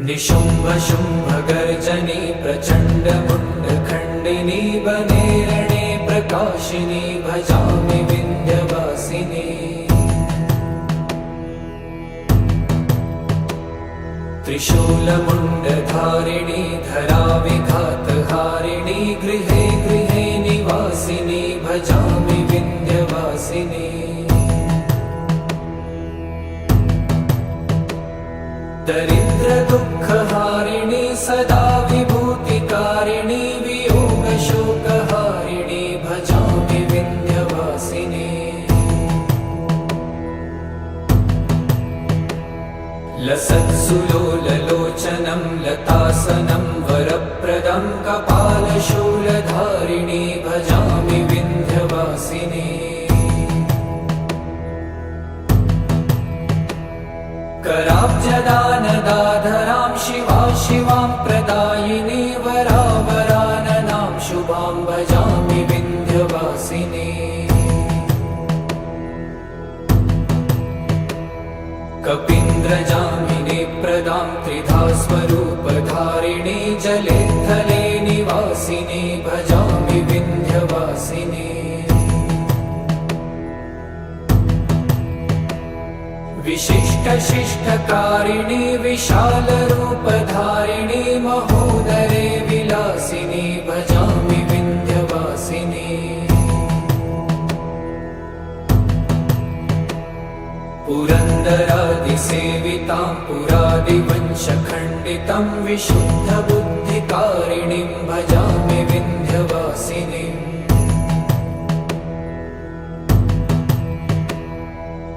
निशुम्भ शुम्भ गर्जनी प्रचण्ड मुण्ड खण्डिनी बने रणे प्रकाशिनी भजामि विन्ध्यवासिनी। त्रिशूलमुण्डधारिणी धराविघातहारिणी गृहे गृहे निवासिनी भजामि विन्ध्यवासिनी। दरिद्र दुःखहारिणी सदा विभूतिकारिणी वियोग शोकहारिणी भजामि विन्ध्यवासिनी। लसत्सुलोललोचनं लतासनं वरप्रदं कपालशूलधारिणी भजामि विन्ध्यवासिनी। कराब्जदानदाधरां शिवा शिवां प्रदायिनी वरावराननां शुभां भजामि विन्ध्यवासिनी। कपीन्द्रजामिनी प्रदां त्रिधा स्वरूपधारिणी जले थले निवासिनी भजामि विन्ध्यवासिनी। विशिष्ट शिष्टकारिणी विशालरूपधारिणी महोदरे विलासिनी भजामि विन्ध्यवासिनी। पुरन्दरादिसेवितां पुरादिवंशखण्डितं विशुद्धबुद्धिकारिणीं भजामि विन्ध्यवासिनीम्।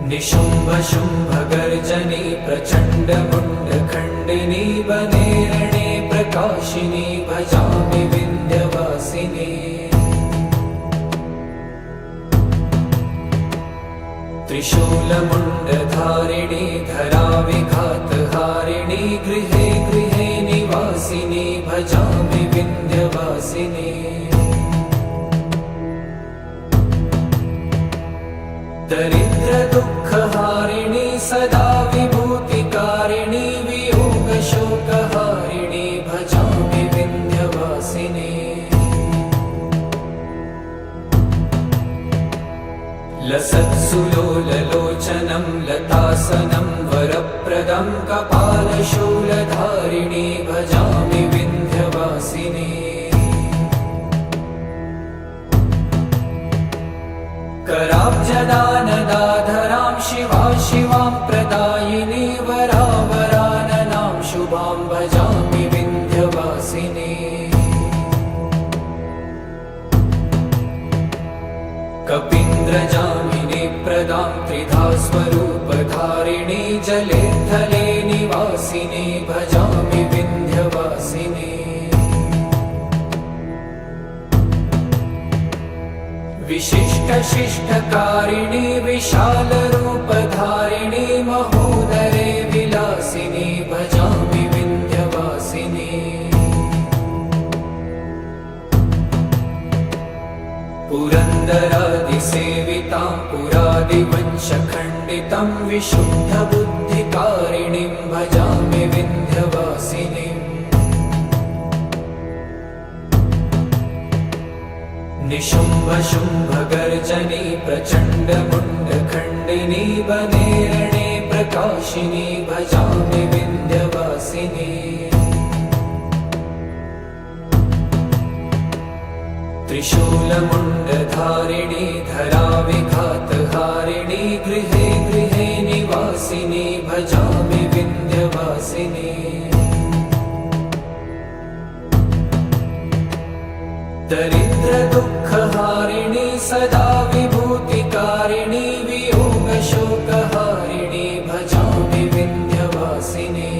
निशुम्भ शुम्भ गर्जनी प्रचण्ड मुण्ड खण्डिनी बने रणे प्रकाशिनी भजामि विन्ध्यवासिनी। त्रिशूलमुण्डधारिणी धराविघातहारिणी गृहे गृहे निवासिनी भजामि विन्ध्यवासिनी। दरिद्र दुःखहारिणी सदा विभूतिकारिणी वियोग शोकहारिणी भजामि विन्ध्यवासिनी। लसत्सुलोललोचनं लतासनं वरप्रदं कपालशूलधारिणी भजामि विन्ध्यवासिनी। कराब्जदानदाधरां शिवा शिवां प्रदायिनी वरावराननां शुभां भजामि विन्ध्यवासिनी। कपीन्द्रजामिनी प्रदां त्रिधा स्वरूपधारिणी जले थले निवासिनी भजामि विन्ध्यवासिनी। विशिष्ट शिष्टकारिणी विशालरूपधारिणी महोदरे विलासिनी भजामि विन्ध्यवासिनी। पुरन्दरादिसेवितां पुरादिवंशखण्डितं विशुद्धबुद्धिकारिणीं भजामि विन्ध्यवासिनीम्। निशुम्भ शुम्भ गर्जनी प्रचण्ड मुण्ड खण्डिनी बने रणे प्रकाशिनी भजामि विन्ध्यवासिनी। त्रिशूलमुण्डधारिणी धराविघातहारिणी गृहे गृहे निवासिनी भजामि विन्ध्यवासिनी। दरिद्र दुःखहारिणी सदा विभूतिकारिणी वियोग शोकहारिणी भजामि विन्ध्यवासिनी।